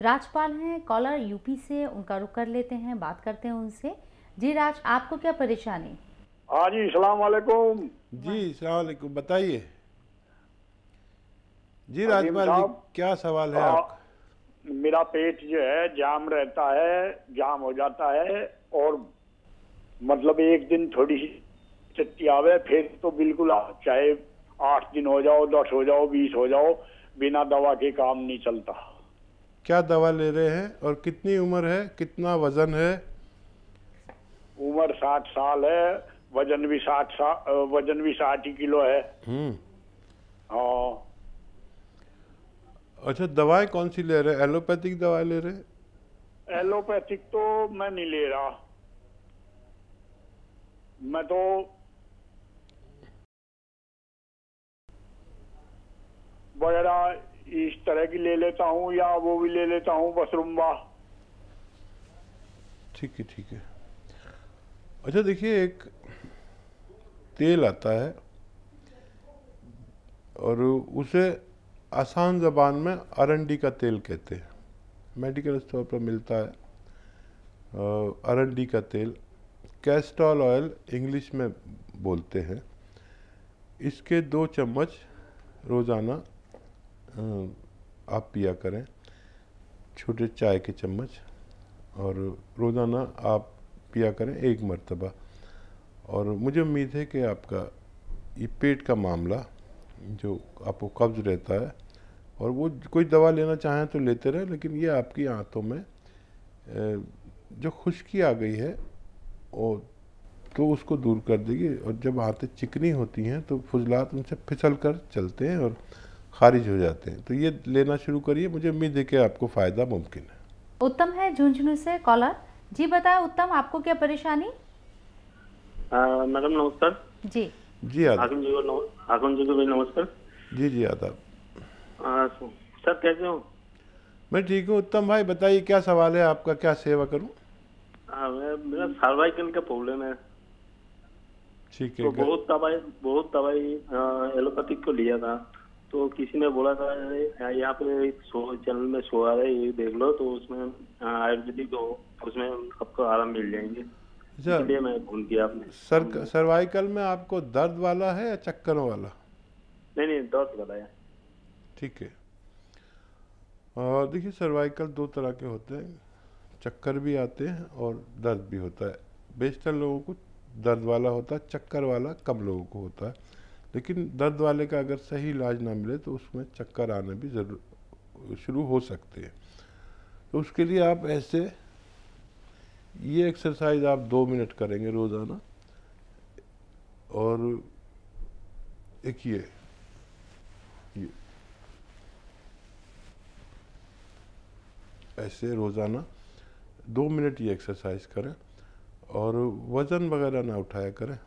राजपाल हैं collar UP से, उनका रुख कर लेते हैं, बात करते हैं उनसे। जी राज, आपको क्या परेशानी? हाँ जी, सलाम वालेकुम। जी सलाम वालेकुम, बताइए। जी अजीम राजपाल जी, साहब, क्या सवाल है आ, आपका? मेरा पेट जो है जाम रहता है, जाम हो जाता है। और मतलब एक दिन थोड़ी सी चट्टी आवे, फिर तो बिल्कुल चाहे 8 दिन हो जाओ, 10 हो जाओ, 20 हो जाओ, बिना दवा के काम नहीं चलता। क्या दवा ले रहे हैं और कितनी उम्र है, कितना वजन है? उम्र 60 साल है, वजन भी 60 ही किलो है। हाँ। अच्छा, दवाएं कौन सी ले रहे हैं? एलोपैथिक दवाई ले रहे हैं? एलोपैथिक तो मैं नहीं ले रहा, मैं तो वगैरह इस तरह की ले लेता हूँ, या वो भी ले लेता हूँ बसरुम्बा। ठीक है, ठीक है। अच्छा देखिए, एक तेल आता है और उसे आसान ज़बान में अरंडी का तेल कहते हैं। मेडिकल स्टोर पर मिलता है अरंडी का तेल, कैस्टोल ऑयल इंग्लिश में बोलते हैं। इसके 2 चम्मच रोज़ाना आप पिया करें, छोटे चाय के चम्मच, और रोज़ाना आप पिया करें 1 मरतबा। और मुझे उम्मीद है कि आपका ये पेट का मामला, जो आपको कब्ज़ रहता है, और वो कोई दवा लेना चाहें तो लेते रहें, लेकिन ये आपकी आंतों में जो खुश्की आ गई है और तो उसको दूर कर देगी। और जब आंतें चिकनी होती हैं तो फुजलात उनसे फिसल कर चलते हैं और खारिज हो जाते हैं। तो ये लेना शुरू करिए, मुझे उम्मीद है कि आपको फ़ायदा मुमकिन है। उत्तम है झुंझुनू से कॉलर। जी बताएं उत्तम, आपको क्या परेशानी? मैडम नमस्कार। जी जी आदाब। हाकिम जी को भी नमस्कार। जी जी आदाब। सर कैसे हो? मैं ठीक हूँ। उत्तम भाई बताइए, क्या सवाल है आपका, क्या सेवा करूँ? मेरा सर्वाइकल का प्रॉब्लम है। ठीक है। तो बहुत दवाई एलोपैथिक को लिया था, तो किसी ने बोला था यहाँ पे चैनल में शो आ रहा है, ये देख लो, तो उसमें आयुर्वेदिक हो, उसमें आपको आराम मिल जाएंगे। इसलिए मैं फोन किया आपने। सर्वाइकल में आपको दर्द वाला है या चक्करों वाला? नहीं, दर्द वाला है। ठीक है। और देखिए, सर्वाइकल 2 तरह के होते हैं, चक्कर भी आते हैं और दर्द भी होता है। बेशतर लोगों को दर्द वाला होता है, चक्कर वाला कम लोगों को होता है। लेकिन दर्द वाले का अगर सही इलाज ना मिले तो उसमें चक्कर आने भी ज़रूर शुरू हो सकते हैं। तो उसके लिए आप ऐसे ये एक्सरसाइज आप 2 मिनट करेंगे रोज़ाना। और एक ये ऐसे रोज़ाना 2 मिनट ये एक्सरसाइज करें, और वज़न वगैरह ना उठाया करें।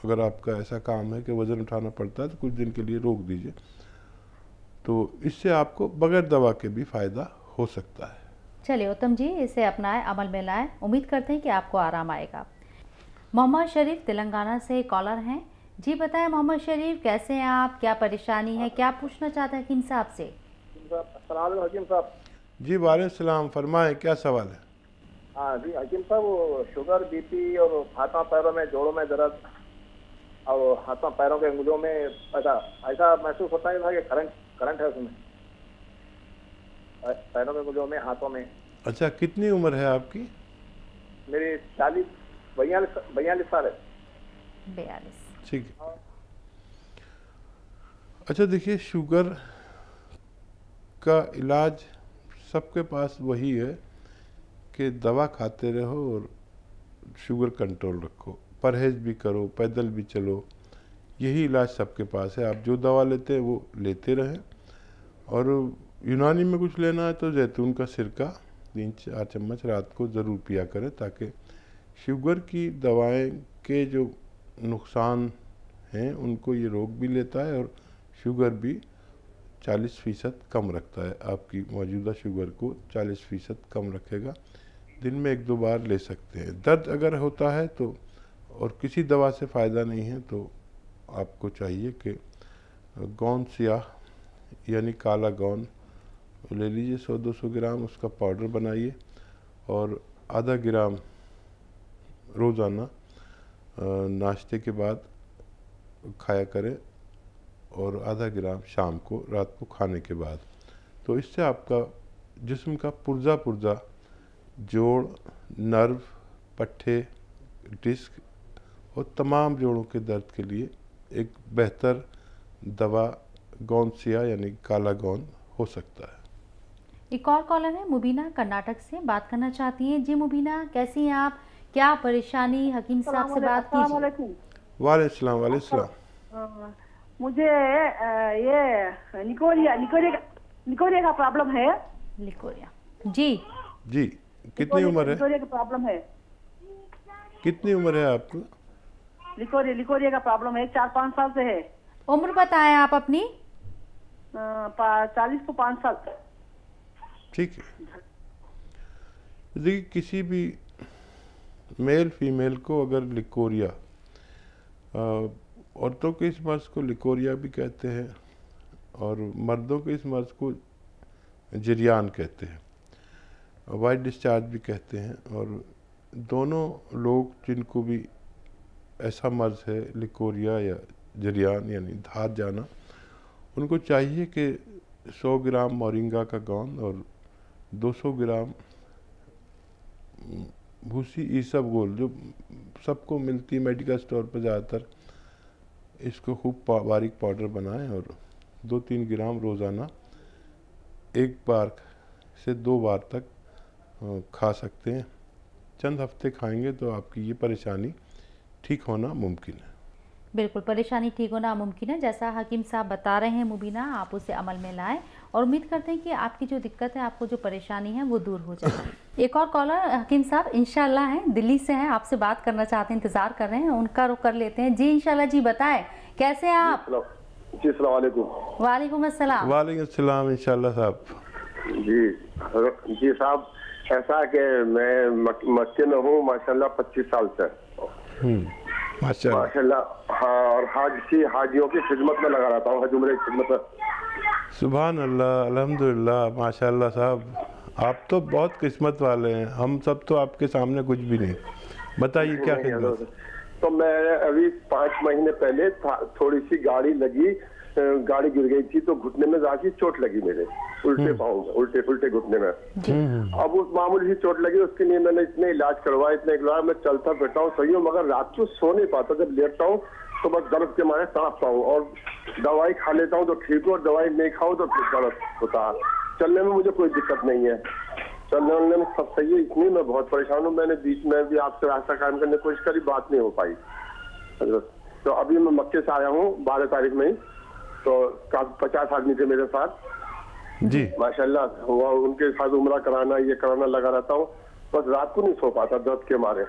अगर आपका ऐसा काम है कि वज़न उठाना पड़ता है तो कुछ दिन के लिए रोक दीजिए। तो इससे आपको बगैर दवा के भी फ़ायदा हो सकता है। चलिए उत्तम जी, इसे अपनाएं, अमल में लाएं। उम्मीद करते हैं कि आपको आराम आएगा। मोहम्मद शरीफ तेलंगाना से कॉलर हैं। जी बताएं मोहम्मद शरीफ, कैसे हैं आप, क्या परेशानी है, क्या पूछना चाहते हैं हकीम साहब से? हकीम साहब। जी वालेकुम सलाम, फरमाएं, क्या सवाल है? हाँ जी हकीम साहब, वो शुगर, बीपी और हाथों पैरों में, जोड़ों में दर्द, और हाथों पैरों के अंगुलियों में ऐसा महसूस होता है कि करंट है उसमें, पैरों में, अंगुलियों में, हाथों में। अच्छा, कितनी उम्र है आपकी? मेरी 42 साल है। 42। ठीक है। अच्छा देखिए, शुगर का इलाज सबके पास वही है कि दवा खाते रहो और शुगर कंट्रोल रखो, परहेज भी करो, पैदल भी चलो, यही इलाज सबके पास है। आप जो दवा लेते हैं वो लेते रहें। और यूनानी में कुछ लेना है तो जैतून का सिरका 3-4 चम्मच रात को ज़रूर पिया करें, ताकि शुगर की दवाएं के जो नुकसान हैं उनको ये रोक भी लेता है, और शुगर भी 40% कम रखता है। आपकी मौजूदा शुगर को 40% कम रखेगा। दिन में 1-2 बार ले सकते हैं। दर्द अगर होता है तो, और किसी दवा से फ़ायदा नहीं है, तो आपको चाहिए कि गौन स्याह यानी काला गौन ले लीजिए 100-200 ग्राम, उसका पाउडर बनाइए और आधा ग्राम रोज़ाना नाश्ते के बाद खाया करें और आधा ग्राम शाम को, रात को खाने के बाद। तो इससे आपका जिस्म का पुर्जा जोड़, नर्व, पट्टे, डिस्क और तमाम जोड़ों के दर्द के लिए एक बेहतर दवा गौनसिया यानी काला गौन हो सकता है। एक और कॉलर है मुबीना, कर्नाटक से बात करना चाहती हैं। जी मुबीना, कैसी हैं आप? क्या परेशानी? हकीम साहब से बात कीजिए। वालेकुम। मुझे ये लिकोरिया का प्रॉब्लम है। लिकोरिया जी कितनी उम्र है? लिकोरिया का प्रॉब्लम है। कितनी उम्र है आपको? लिकोरिया का प्रॉब्लम है, 4-5 साल से है। उम्र बताएं आप अपनी। 40 को 5 साल। ठीक है। देखिए, किसी भी मेल फीमेल को अगर लिकोरिया, औरतों के इस मर्ज को लिकोरिया भी कहते हैं और मर्दों के इस मर्ज को जरियान कहते हैं, वाइट डिस्चार्ज भी कहते हैं। और दोनों लोग जिनको भी ऐसा मर्ज है, लिकोरिया या जरियान यानी धात जाना, उनको चाहिए कि 100 ग्राम मोरिंगा का गोंद और 200 ग्राम भूसी ईसबगोल, जो सबको मिलती है मेडिकल स्टोर पर ज़्यादातर, इसको खूब बारीक पाउडर बनाएं और 2-3 ग्राम रोज़ाना 1 बार से 2 बार तक खा सकते हैं। चंद हफ्ते खाएंगे तो आपकी ये परेशानी ठीक होना मुमकिन है। बिल्कुल, परेशानी ठीक होना मुमकिन है। जैसा हकीम साहब बता रहे हैं मुबीना, आप उसे अमल में लाएं और उम्मीद करते हैं कि आपकी जो दिक्कत है, आपको जो परेशानी है वो दूर हो जाएगी। एक और कॉलर हकीम साहब इंशाल्लाह हैं, दिल्ली से हैं, आपसे बात करना चाहते हैं, इंतजार कर रहे हैं, उनका रुख कर लेते हैं। जी इंशाल्लाह जी, बताएं कैसे हैं आप? जी अस्सलाम वालेकुम। वालेकुम अस्सलाम। वालेकुम अस्सलाम। इंशाल्लाह साहब। जी साहब, ऐसा कि मैं मक्के में हूँ माशाल्लाह 25 साल से। माशाल्लाह। हाँ, और हाजियों की खिदमत में लगा रहता हूँ, हज उम्रे की खिदमत में। सुभान अल्लाह, अल्हम्दुलिल्लाह, माशाल्लाह साहब, आप तो बहुत किस्मत वाले हैं। हम सब तो आपके सामने कुछ भी नहीं। बताइए क्या खिदमत? तो मैं अभी 5 महीने पहले थोड़ी सी गाड़ी गिर गई थी, तो घुटने में जाके चोट लगी मेरे, उल्टे पाँव में, उल्टे घुटने में। अब उस मामूली सी चोट लगी, उसके लिए मैंने इतने इलाज करवाया, मैं चलता फिरता हूँ सही हूँ, मगर रात को सो नहीं पाता। जब लेटता हूँ तो बस दर्द के मारे तड़पता हूँ, और दवाई खा लेता हूँ तो ठीक हो, और दवाई नहीं खाऊं तो फिर दर्द होता है। चलने में मुझे कोई दिक्कत नहीं है, चलने में सब सही है। इतनी मैं बहुत परेशान हूँ। मैंने बीच में भी आपसे रास्ता कायम करने की कोशिश करी, बात नहीं हो पाई। तो अभी मैं मक्के से आया हूँ 12 तारीख में ही, तो 50 आदमी थे मेरे साथ जी, माशाल्लाह। हुआ उनके साथ उम्रा कराना, ये कराना लगा रहता हूँ, बस रात को नहीं सो पाता दर्द के मारे।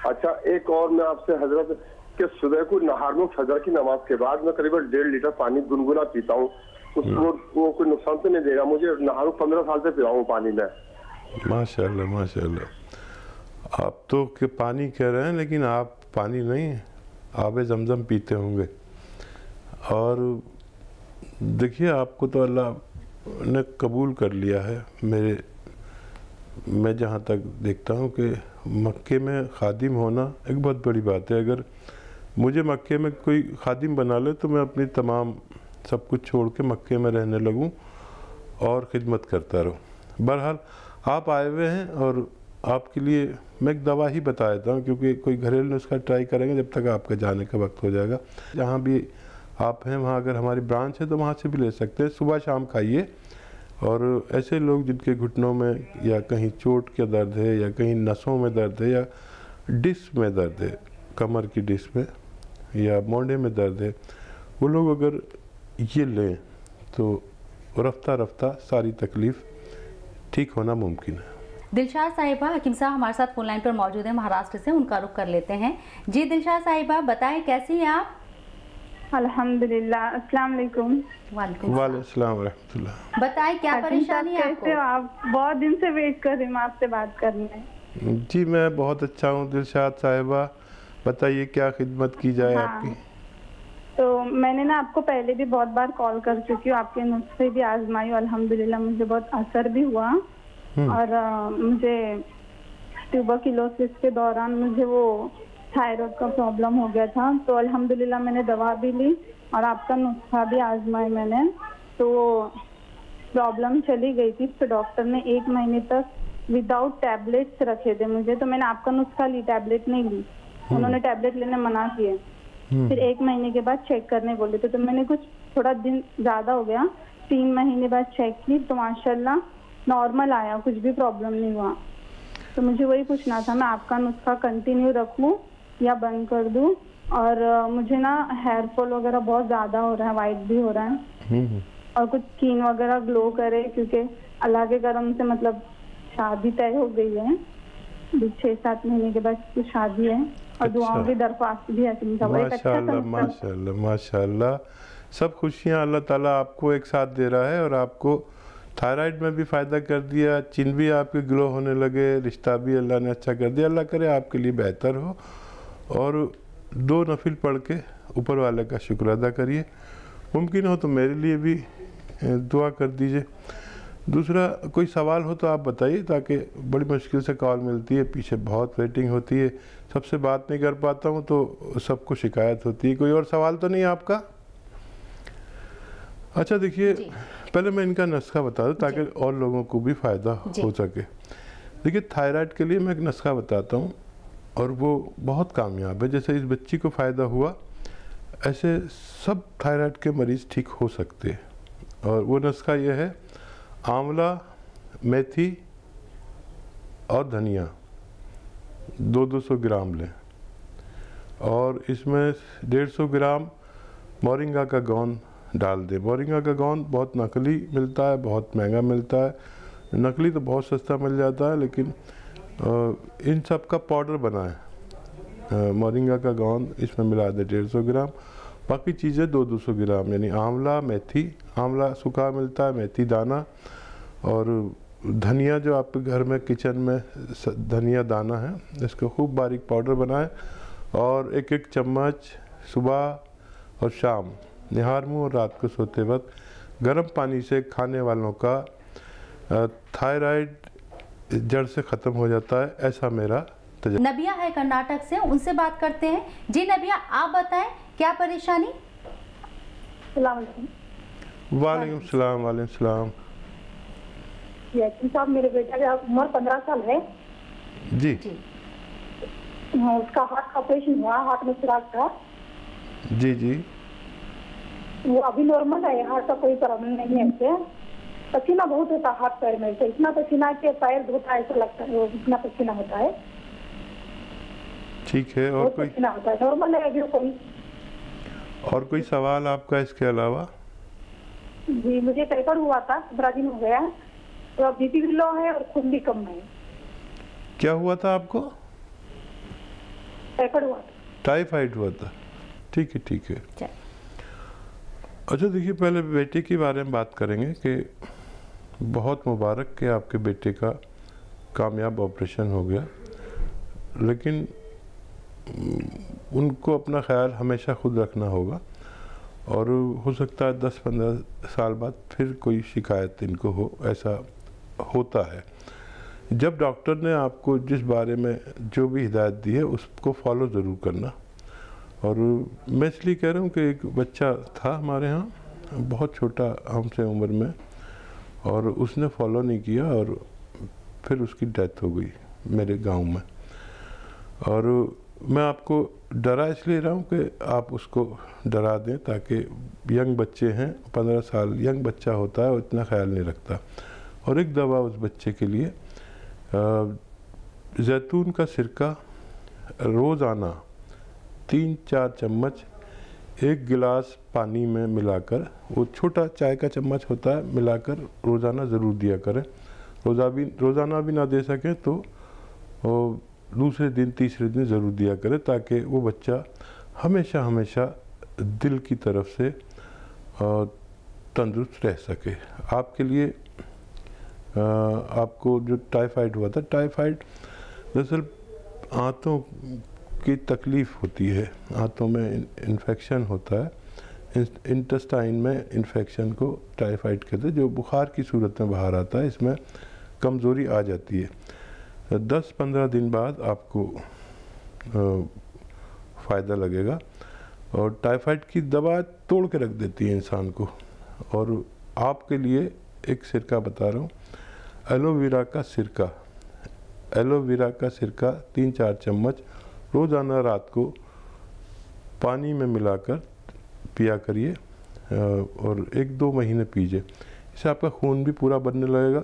अच्छा, एक और मैं आपसे हजरत के सुबह को नहार में फजर की नमाज के बाद मैं करीबन 1.5 लीटर पानी गुनगुना पीता हूँ। वो कोई नुकसान तो नहीं देगा मुझे? नहारू 15 साल से पी रहा हूँ पानी में। माशाल्लाह माशाल्लाह। आप तो के पानी कह रहे हैं, लेकिन आप पानी नहीं, आबे ज़मज़म पीते होंगे। और देखिए, आपको तो अल्लाह ने कबूल कर लिया है। मैं जहाँ तक देखता हूँ कि मक्के में खादिम होना एक बहुत बड़ी बात है। अगर मुझे मक्के में कोई खादिम बना ले तो मैं अपनी तमाम सब कुछ छोड़ के मक्के में रहने लगूँ और ख़िदमत करता रहूँ। बहरहाल आप आए हुए हैं और आपके लिए मैं एक दवा ही बता देता हूँ, क्योंकि कोई घरेलू नुस्खा ट्राई करेंगे जब तक आपका जाने का वक्त हो जाएगा। जहाँ भी आप हैं वहाँ अगर हमारी ब्रांच है तो वहाँ से भी ले सकते हैं। सुबह शाम खाइए। और ऐसे लोग जिनके घुटनों में या कहीं चोट का दर्द है, या कहीं नसों में दर्द है, या डिस्क में दर्द है, कमर की डिस्क में या मोंढे में दर्द है, वो लोग अगर ये लें तो रफ्ता रफ्ता सारी तकलीफ़ ठीक होना मुमकिन है। दिलशाद साहिबा, हकीम साहब हमारे साथ फोन लाइन पर मौजूद हैं, महाराष्ट्र से, उनका रुख कर लेते हैं। जी दिलशाद साहिबा, बताएं कैसी हैं आप? अल्हम्दुलिल्लाह। अस्सलाम वालेकुम। वालेकुम अस्सलाम व रहमतुल्लाह। बताएं क्या परेशानी है आपको? कैसे हो आप? बहुत दिन से वेट कर रही हूँ आपसे बात करने। जी मैं बहुत अच्छा हूँ दिलशाद साहिबा, बताइए क्या खिदमत की जाए आपकी? तो मैंने ना आपको पहले भी बहुत बार कॉल कर चुकी हूँ, आपके नुस्खे भी आजमाई, अल्हम्दुलिल्लाह मुझे बहुत असर भी हुआ। और मुझे ट्यूबरक्लोसिस के दौरान मुझे वो थायराइड का प्रॉब्लम हो गया था, तो अल्हम्दुलिल्लाह मैंने दवा भी ली और आपका नुस्खा भी आजमाई मैंने, तो प्रॉब्लम चली गई थी। तो डॉक्टर ने 1 महीने तक विदाउट टैबलेट्स रखे थे मुझे, तो मैंने आपका नुस्खा ली, टैबलेट नहीं ली, उन्होंने टैबलेट लेने मना किए। फिर 1 महीने के बाद चेक करने बोले थे, तो मैंने कुछ थोड़ा दिन ज़्यादा हो गया, 3 महीने बाद चेक की तो माशाल्लाह नॉर्मल आया, कुछ भी प्रॉब्लम नहीं हुआ। तो मुझे वही पूछना था, मैं आपका नुस्खा कंटिन्यू रखूं या बंद कर दूं? और मुझे ना हेयर फॉल वगैरह बहुत ज़्यादा हो रहा है, वाइट भी हो रहा है, और कुछ स्किन वगैरह ग्लो करे, क्योंकि अल्लाह के करम से मतलब शादी तय हो गई है, 6-7 महीने के बाद कुछ शादी है, और दुआओं की दरख्वास्त भी है। माशाल्लाह माशाल्लाह माशाल्लाह, सब खुशियाँ अल्लाह ताला आपको एक साथ दे रहा है, और आपको थायराइड में भी फ़ायदा कर दिया, चिन भी आपके ग्लो होने लगे, रिश्ता भी अल्लाह ने अच्छा कर दिया। अल्लाह करे आपके लिए बेहतर हो, और 2 नफिल पढ़ के ऊपर वाले का शुक्र अदा करिए, मुमकिन हो तो मेरे लिए भी दुआ कर दीजिए। दूसरा कोई सवाल हो तो आप बताइए, ताकि बड़ी मुश्किल से कॉल मिलती है, पीछे बहुत वेटिंग होती है, सबसे बात नहीं कर पाता हूँ तो सबको शिकायत होती है। कोई और सवाल तो नहीं आपका? अच्छा देखिए, पहले मैं इनका नुस्खा बता दूँ ताकि और लोगों को भी फ़ायदा हो सके। देखिए, थायराइड के लिए मैं एक नुस्खा बताता हूँ, और वो बहुत कामयाब है। जैसे इस बच्ची को फ़ायदा हुआ, ऐसे सब थायराइड के मरीज़ ठीक हो सकते हैं। और वो नुस्खा ये है, आंवला, मेथी और धनिया 200 ग्राम लें, और इसमें 150 ग्राम मोरिंगा का गोंद डाल दें। मोरिंगा का गोंद बहुत नकली मिलता है, बहुत महंगा मिलता है, नकली तो बहुत सस्ता मिल जाता है, लेकिन इन सब का पाउडर बनाएं। मोरिंगा का गोंद इसमें मिला दें 150 ग्राम, बाकी चीज़ें 200 ग्राम, यानी आंवला, मेथी, आंवला सूखा मिलता है, मेथी दाना, और धनिया जो आपके घर में किचन में धनिया दाना है, इसको खूब बारीक पाउडर बनाएं, और 1-1 चम्मच सुबह और शाम, निहार मुँह और रात को सोते वक्त गर्म पानी से खाने वालों का थायराइड जड़ से ख़त्म हो जाता है, ऐसा मेरा तजुर्बा। नबिया है कर्नाटक से, उनसे बात करते हैं। जी नबिया, आप बताएं क्या परेशानी? वालेकुम सलाम। वालेकुम सलाम। साहब, मेरे बेटा की उम्र 15 साल है जी। उसका हार्ट का ऑपरेशन हुआ, हार्ट में चिराग था जी जी। वो अभी नॉर्मल है, हार्ट का कोई प्रॉब्लम नहीं है। इससे पसीना बहुत होता है हाथ पैर में, से इतना पसीना के पैर धोता है, ऐसा लगता है, वो इतना पसीना होता है। ठीक है, और कोई पसीना होता है, नॉर्मल है अभी कोई। और कोई सवाल आपका इसके अलावा? जी, मुझे टाइफाइड हुआ था, 15 दिन हो गया, तो अब बीपी भी लो है और खून भी कम है। क्या हुआ था आपको? टाइफाइड हुआ था। टाइफाइड हुआ था, ठीक है ठीक है। अच्छा देखिए, पहले बेटे के बारे में बात करेंगे कि बहुत मुबारक कि आपके बेटे का कामयाब ऑपरेशन हो गया, लेकिन उनको अपना ख्याल हमेशा खुद रखना होगा, और हो सकता है 10-15 साल बाद फिर कोई शिकायत इनको हो, ऐसा होता है। जब डॉक्टर ने आपको जिस बारे में जो भी हिदायत दी है उसको फॉलो ज़रूर करना। और मैं इसलिए कह रहा हूँ कि एक बच्चा था हमारे यहाँ, बहुत छोटा हमसे उम्र में, और उसने फॉलो नहीं किया और फिर उसकी डेथ हो गई मेरे गांव में। और मैं आपको डरा इसलिए रहा हूँ कि आप उसको डरा दें, ताकि यंग बच्चे हैं, 15 साल यंग बच्चा होता है, वो इतना ख्याल नहीं रखता। और एक दवा उस बच्चे के लिए, जैतून का सिरका रोज़ाना 3-4 चम्मच 1 गिलास पानी में मिलाकर, वो छोटा चाय का चम्मच होता है, मिलाकर रोज़ाना ज़रूर दिया करें। रोज़ाना भी ना दे सकें तो दूसरे दिन तीसरे दिन ज़रूर दिया करें, ताकि वो बच्चा हमेशा हमेशा दिल की तरफ से तंदुरुस्त रह सके। आपके लिए आपको जो टाइफाइड हुआ था, टाइफाइड दरअसल आंतों की तकलीफ़ होती है, आंतों में इन्फेक्शन होता है, इंटेस्टाइन में इन्फेक्शन को टाइफाइड कहते हैं, जो बुखार की सूरत में बाहर आता है। इसमें कमज़ोरी आ जाती है। 10-15 दिन बाद आपको फ़ायदा लगेगा। और टाइफाइड की दवा तोड़ के रख देती है इंसान को। और आपके लिए एक सिरका बता रहा हूँ, एलोवेरा का सिरका। एलोवेरा का सिरका 3-4 चम्मच रोज़ाना रात को पानी में मिलाकर पिया करिए और 1-2 महीने पीजिए। इससे आपका खून भी पूरा बनने लगेगा।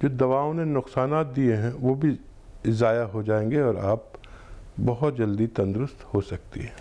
जो दवाओं ने नुकसानात दिए हैं वो भी ज़ाया हो जाएंगे और आप बहुत जल्दी तंदुरुस्त हो सकती है।